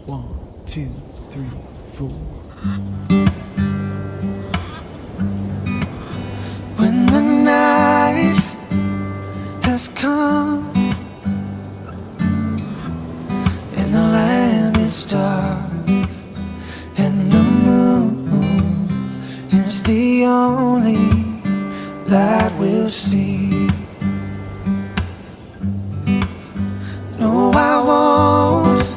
1, 2, 3, 4. When the night has come and the land is dark and the moon is the only light we'll see. No, I won't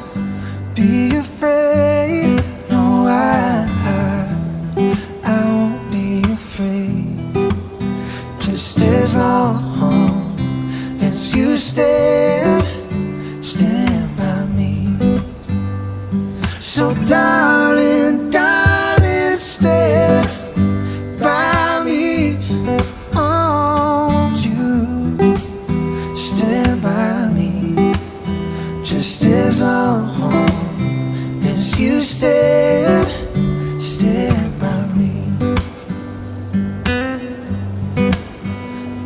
be afraid. No, I won't be afraid. Just as long as you stand by me. So darling, darling, stand by me. Oh, won't you stand by me? Just as long as you stand by me.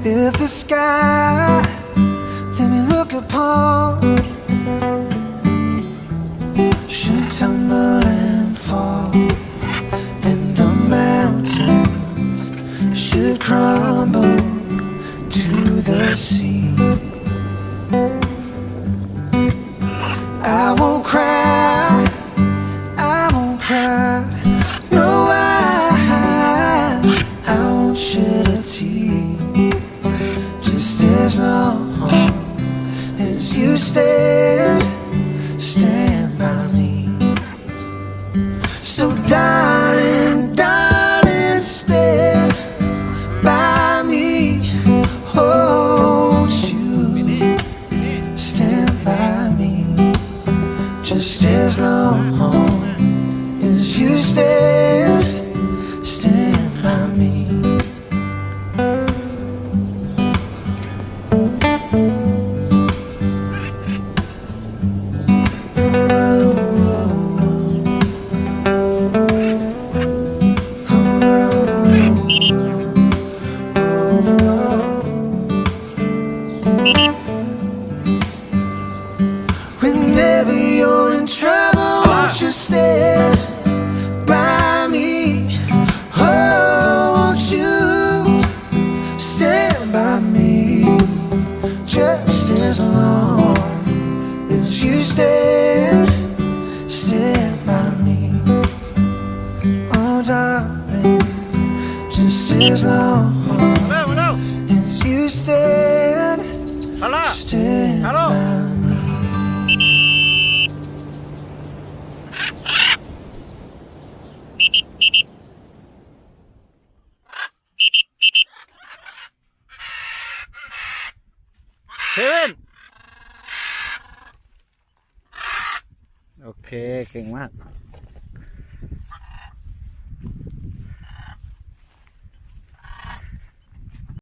If the sky that we look upon should tumble and fall, and the mountains should crumble to the sea, I won't cry, I won't cry. No, I won't shed a tear. Just as long as you stand by me. So darling, darling, stand by me. Oh, won't you stand by me? Just as long as you stand by me. Whenever you're in trouble, won't you stand by me? Oh, won't you stand by me? Just as long as you stand by me. Oh, darling, just as long as you stand by me. เซเว่นโอเคเก่งมาก